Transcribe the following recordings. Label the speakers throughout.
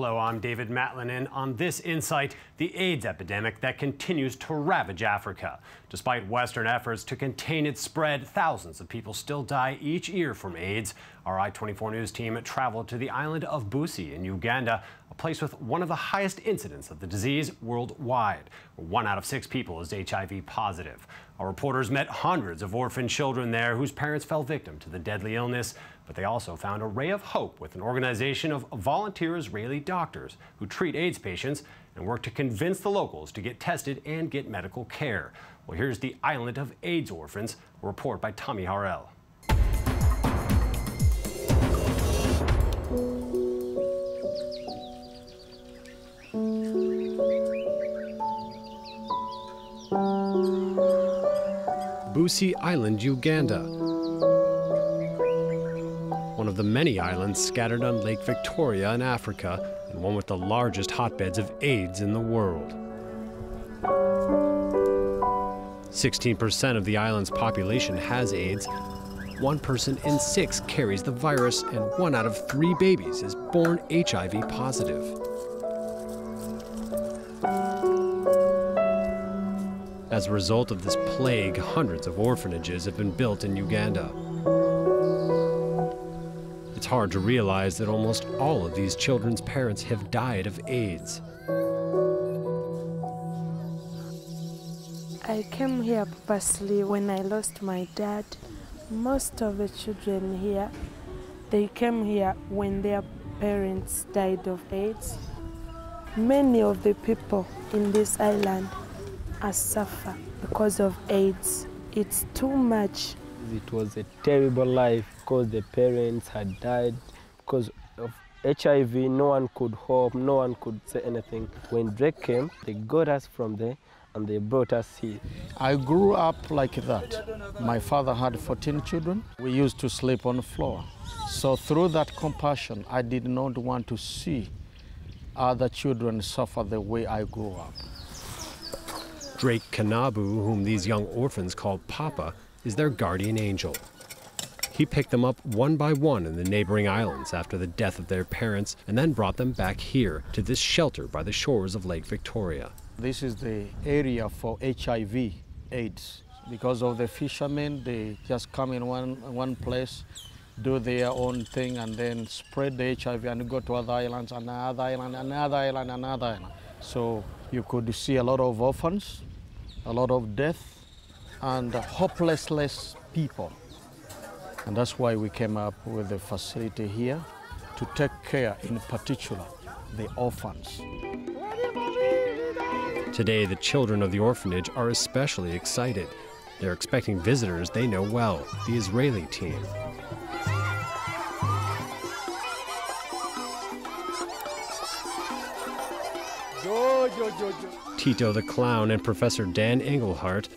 Speaker 1: Hello, I'm David Matlin, and on this insight, the AIDS epidemic that continues to ravage Africa. Despite Western efforts to contain its spread, thousands of people still die each year from AIDS. Our I-24 News team traveled to the island of Bussi in Uganda, a place with one of the highest incidents of the disease worldwide. 1 out of 6 people is HIV positive. Our reporters met hundreds of orphan children there whose parents fell victim to the deadly illness, but they also found a ray of hope with an organization of volunteer Israeli doctors who treat AIDS patients and work to convince the locals to get tested and get medical care. Well, here's the Island of AIDS Orphans, a report by Tami Harel. Bussi Island, Uganda. One of the many islands scattered on Lake Victoria in Africa, and one with the largest hotbeds of AIDS in the world. 16% of the island's population has AIDS. 1 person in 6 carries the virus, and 1 out of 3 babies is born HIV positive. As a result of this plague, hundreds of orphanages have been built in Uganda. It's hard to realize that almost all of these children's parents have died of AIDS.
Speaker 2: I came here purposely when I lost my dad. Most of the children here, they came here when their parents died of AIDS. Many of the people in this island suffer because of AIDS. It's too much.
Speaker 3: It was a terrible life because the parents had died because of HIV. No one could hope, no one could say anything. When Drake came, they got us from there and they brought us here.
Speaker 4: I grew up like that. My father had 14 children. We used to sleep on the floor. So through that compassion, I did not want to see other children suffer the way I grew up.
Speaker 1: Drake Kanabu, whom these young orphans call Papa, is their guardian angel. He picked them up one by one in the neighboring islands after the death of their parents and then brought them back here to this shelter by the shores of Lake Victoria.
Speaker 4: This is the area for HIV AIDS. Because of the fishermen, they just come in one place, do their own thing, and then spread the HIV and go to other islands, another island, another island, another island. So you could see a lot of orphans, a lot of death, and hopeless people. And that's why we came up with the facility here to take care, in particular, the orphans.
Speaker 1: Today, the children of the orphanage are especially excited. They're expecting visitors they know well, the Israeli team. Tito the Clown and Professor Dan Engelhardt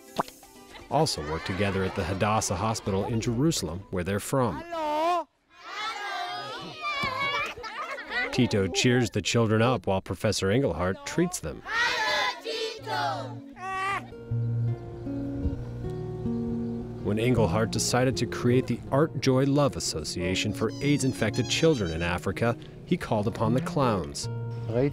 Speaker 1: also work together at the Hadassah Hospital in Jerusalem, where they're from. Hello. Tito cheers the children up while Professor Engelhardt treats them. Hello, Tito. When Engelhardt decided to create the Art Joy Love Association for AIDS-infected children in Africa, he called upon the clowns.
Speaker 5: I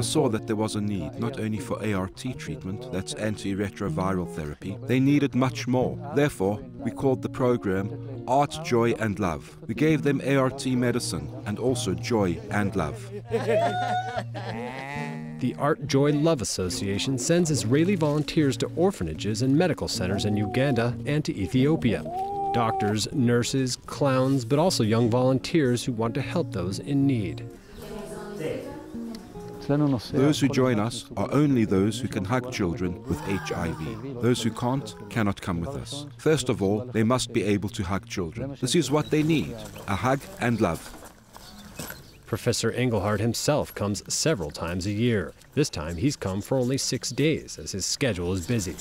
Speaker 5: saw that there was a need not only for ART treatment, that's antiretroviral therapy, they needed much more. Therefore, we called the program Art, Joy and Love. We gave them ART medicine and also joy and love.
Speaker 1: The Art Joy Love Association sends Israeli volunteers to orphanages and medical centers in Uganda and to Ethiopia. Doctors, nurses, clowns, but also young volunteers who want to help those in need.
Speaker 5: Those who join us are only those who can hug children with HIV. Those who can't cannot come with us. First of all, they must be able to hug children. This is what they need, a hug and love.
Speaker 1: Professor Engelhardt himself comes several times a year. This time he's come for only 6 days, as his schedule is busy.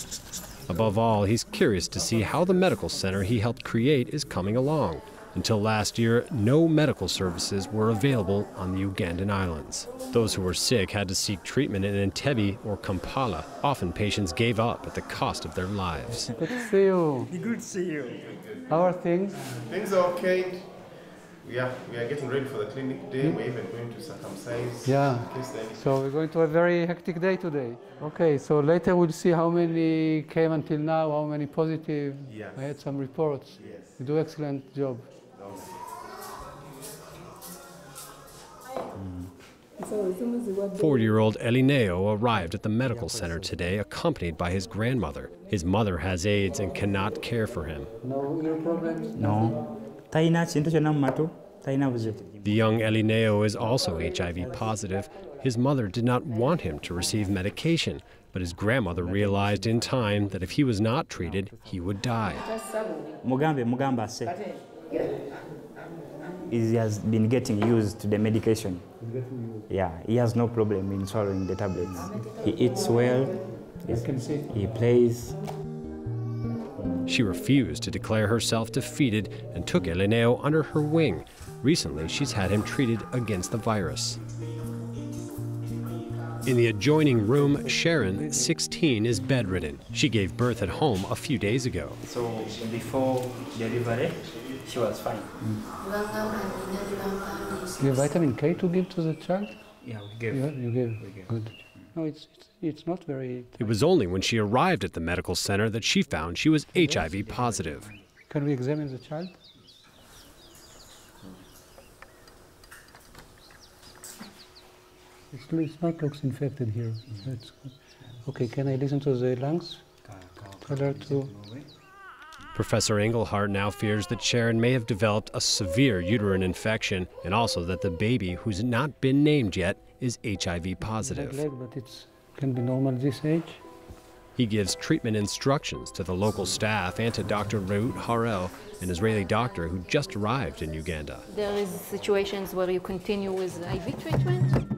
Speaker 1: Above all, he's curious to see how the medical center he helped create is coming along. Until last year, no medical services were available on the Ugandan islands. Those who were sick had to seek treatment in Entebbe or Kampala. Often patients gave up at the cost of their lives.
Speaker 3: Good to see you.
Speaker 6: Good to see you.
Speaker 3: How are things?
Speaker 6: Things are okay. We are getting ready for the clinic day. We're even going to circumcise.
Speaker 7: Yeah. So we're going to a very hectic day today. Okay, so later we'll see how many came until now, how many positive.
Speaker 6: Yes.
Speaker 7: I had some reports.
Speaker 6: Yes.
Speaker 7: You do excellent job.
Speaker 1: 40-year-old Elineo arrived at the medical center today accompanied by his grandmother. His mother has AIDS and cannot care for him.
Speaker 7: No ear problems?
Speaker 8: No.
Speaker 1: The young Elineo is also HIV positive. His mother did not want him to receive medication, but his grandmother realized in time that if he was not treated, he would die.
Speaker 8: He has been getting used to the medication. Yeah, he has no problem in swallowing the tablets. He eats well, he plays.
Speaker 1: She refused to declare herself defeated and took Elineo under her wing. Recently, she's had him treated against the virus. In the adjoining room, Sharon, 16, is bedridden. She gave birth at home a few days ago.
Speaker 8: So before delivery, she was fine.
Speaker 7: You have vitamin K to give to the child?
Speaker 8: Yeah, we gave.
Speaker 7: You gave. Good. No, it's not very...
Speaker 1: It was only when she arrived at the medical center that she found she was HIV positive.
Speaker 7: Can we examine the child? It not looks infected here. That's good. Okay, can I listen to the lungs? Tell her to...
Speaker 1: Professor Engelhardt now fears that Sharon may have developed a severe uterine infection and also that the baby, who's not been named yet, is HIV positive.
Speaker 7: But it can be normal this age.
Speaker 1: He gives treatment instructions to the local staff and to Dr. Harel, an Israeli doctor who just arrived in Uganda.
Speaker 9: There is situations where you continue with IV treatment.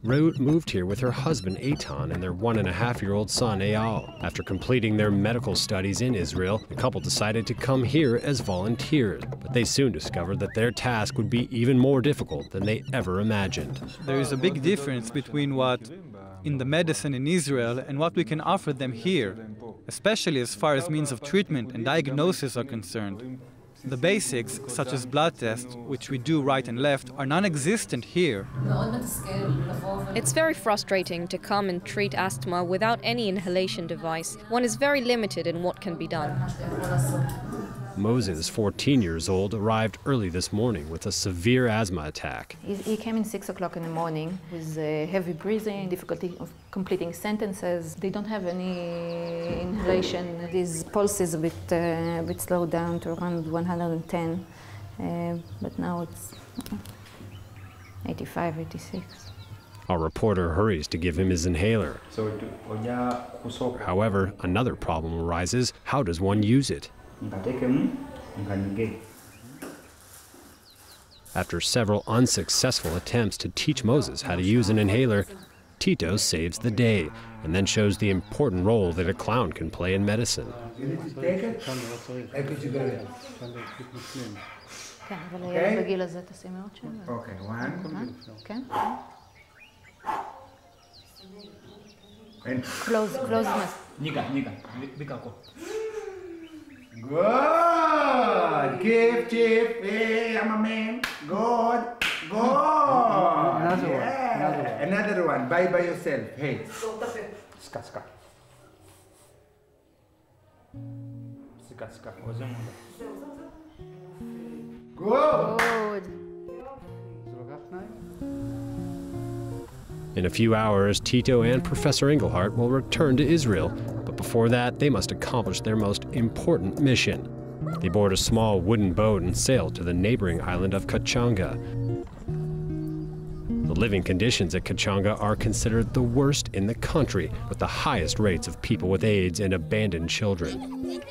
Speaker 1: Reut moved here with her husband Eitan and their 1.5-year-old son Eyal. After completing their medical studies in Israel, the couple decided to come here as volunteers, but they soon discovered that their task would be even more difficult than they ever imagined.
Speaker 10: There is a big difference between what in the medicine in Israel and what we can offer them here, especially as far as means of treatment and diagnosis are concerned. The basics, such as blood tests, which we do right and left, are non-existent here.
Speaker 11: It's very frustrating to come and treat asthma without any inhalation device. One is very limited in what can be done.
Speaker 1: Moses, 14 years old, arrived early this morning with a severe asthma attack.
Speaker 9: He came in 6 o'clock in the morning with heavy breathing, difficulty of completing sentences. They don't have any inhalation. His pulse is a bit slowed down to around 110, but now it's 85, 86.
Speaker 1: Our reporter hurries to give him his inhaler. However, another problem arises. How does one use it? After several unsuccessful attempts to teach Moses how to use an inhaler, Tito saves the day and then shows the important role that a clown can play in medicine.
Speaker 8: Okay, one.
Speaker 9: And close mouth.
Speaker 12: Good. Give, hey, I'm a man. Good.
Speaker 7: Another one.
Speaker 12: Another one. By yourself. Hey.
Speaker 8: Ska.
Speaker 12: Good.
Speaker 1: In a few hours, Tito and Professor Engelhardt will return to Israel, but before that, they must accomplish their most important mission. They board a small wooden boat and sail to the neighboring island of Kachanga. The living conditions at Kachanga are considered the worst in the country, with the highest rates of people with AIDS and abandoned children.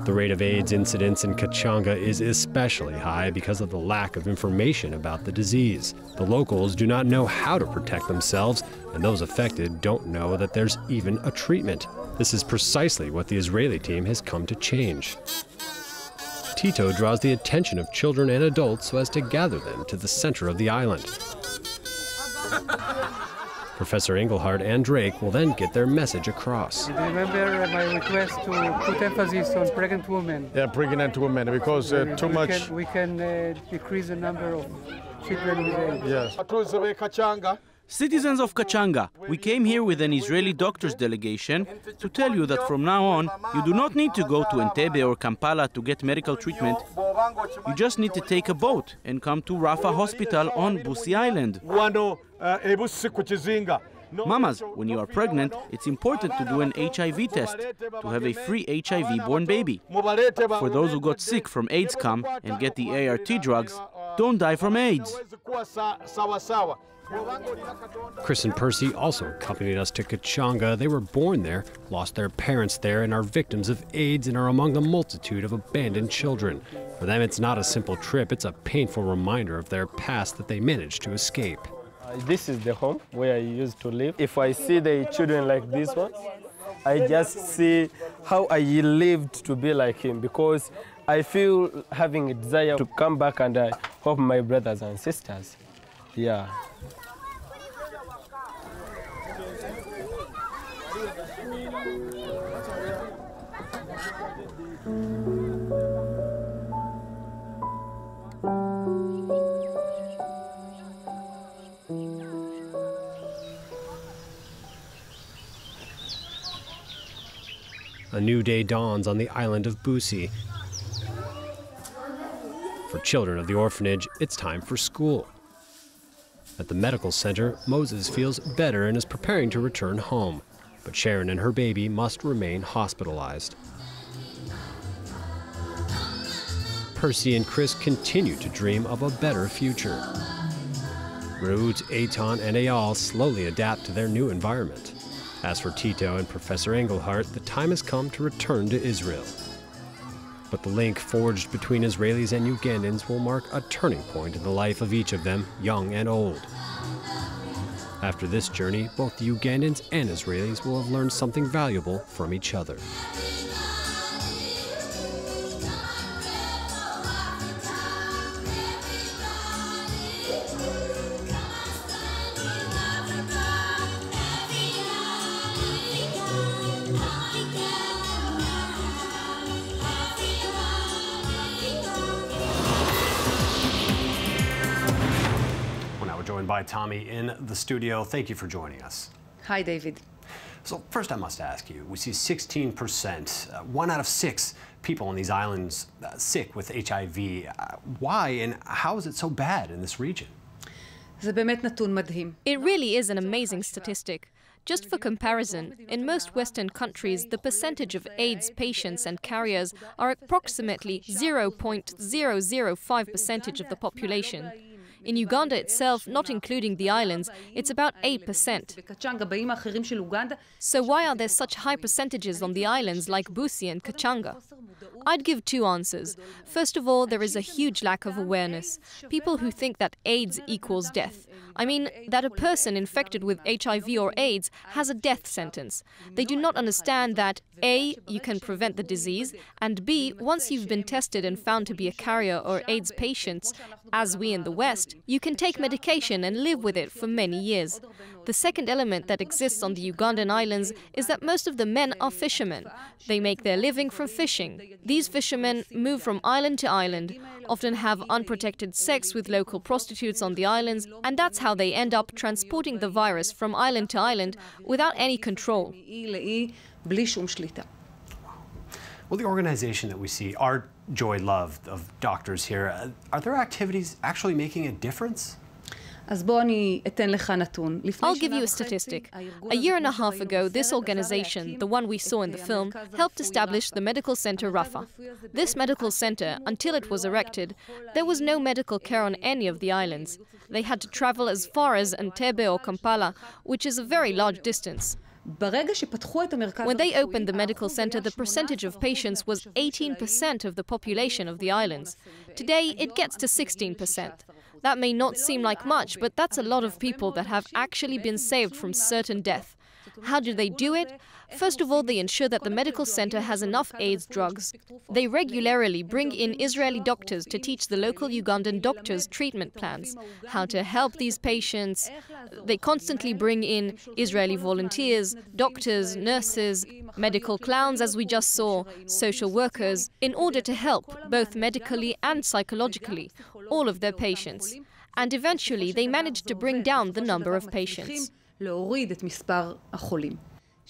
Speaker 1: The rate of AIDS incidence in Kachanga is especially high because of the lack of information about the disease. The locals do not know how to protect themselves, and those affected don't know that there's even a treatment. This is precisely what the Israeli team has come to change. Tito draws the attention of children and adults so as to gather them to the center of the island.
Speaker 13: Professor Engelhardt and Drake will then get their message across.
Speaker 7: Remember my request to put emphasis on pregnant women.
Speaker 4: Yeah, pregnant women, because too much.
Speaker 7: We can decrease the number of children with AIDS.
Speaker 4: Yes.
Speaker 14: Citizens of Kachanga, we came here with an Israeli doctor's delegation to tell you that from now on, you do not need to go to Entebbe or Kampala to get medical treatment. You just need to take a boat and come to Rafah Hospital on Bussi Island. Mamas, when you are pregnant, it's important to do an HIV test to have a free HIV-born baby. For those who got sick from AIDS come and get the ART drugs, don't die from AIDS.
Speaker 13: Chris and Percy also accompanied us to Kachanga. They were born there, lost their parents there, and are victims of AIDS and are among the multitude of abandoned children. For them, it's not a simple trip. It's a painful reminder of their past that they managed to escape.
Speaker 3: This is the home where I used to live. If I see the children like this one, I just see how I lived to be like him, because I feel having a desire to come back and help my brothers and sisters. Yeah.
Speaker 13: A new day dawns on the island of Bussi. For children of the orphanage, it's time for school. At the medical center, Moses feels better and is preparing to return home, but Sharon and her baby must remain hospitalized. Percy and Chris continue to dream of a better future. Raout, Eitan, and Eyal slowly adapt to their new environment. As for Tito and Professor Engelhardt, the time has come to return to Israel. But the link forged between Israelis and Ugandans will mark a turning point in the life of each of them, young and old. After this journey, both the Ugandans and Israelis will have learned something valuable from each other.
Speaker 1: By Tami in the studio. Thank you for joining us.
Speaker 15: Hi, David.
Speaker 1: So first I must ask you, we see 16%, 1 out of 6 people on these islands sick with HIV. Why and how is it so bad in this region?
Speaker 11: It really is an amazing statistic. Just for comparison, in most Western countries, the percentage of AIDS patients and carriers are approximately 0.005% of the population. In Uganda itself, not including the islands, it's about 8%. So why are there such high percentages on the islands like Bussi and Kachanga? I'd give 2 answers. First of all, there is a huge lack of awareness. People who think that AIDS equals death. I mean, that a person infected with HIV or AIDS has a death sentence. They do not understand that A, you can prevent the disease, and B, once you've been tested and found to be a carrier or AIDS patient, as we in the West, you can take medication and live with it for many years. The second element that exists on the Ugandan islands is that most of the men are fishermen. They make their living from fishing. These fishermen move from island to island, often have unprotected sex with local prostitutes on the islands, and that's how they end up transporting the virus from island to island without any control.
Speaker 1: Well, the organization that we see, Art, Joy, Love, of doctors here, are their activities actually making a difference?
Speaker 11: I'll give you a statistic. A year and a half ago, this organization, the one we saw in the film, helped establish the medical center Rafah. This medical center, until it was erected, there was no medical care on any of the islands. They had to travel as far as Entebbe or Kampala, which is a very large distance. When they opened the medical center, the percentage of patients was 18% of the population of the islands. Today, it gets to 16%. That may not seem like much, but that's a lot of people that have actually been saved from certain death. How do they do it? First of all, they ensure that the medical center has enough AIDS drugs. They regularly bring in Israeli doctors to teach the local Ugandan doctors treatment plans, how to help these patients. They constantly bring in Israeli volunteers, doctors, nurses, medical clowns, as we just saw, social workers, in order to help, both medically and psychologically, all of their patients. And eventually they managed to bring down the number of patients.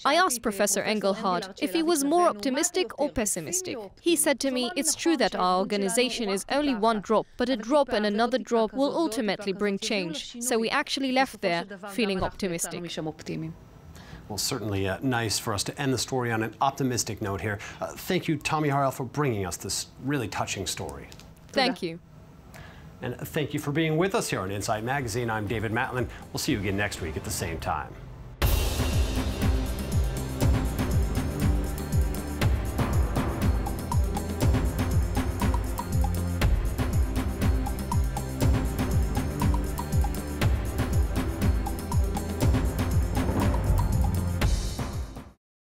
Speaker 11: I asked Professor Engelhardt if he was more optimistic or pessimistic. He said to me, it's true that our organization is only one drop, but a drop and another drop will ultimately bring change. So we actually left there feeling optimistic.
Speaker 1: Well, certainly nice for us to end the story on an optimistic note here. Thank you, Tami Harel, for bringing us this really touching story.
Speaker 11: Thank you.
Speaker 1: And thank you for being with us here on Inside Magazine. I'm David Matlin. We'll see you again next week at the same time.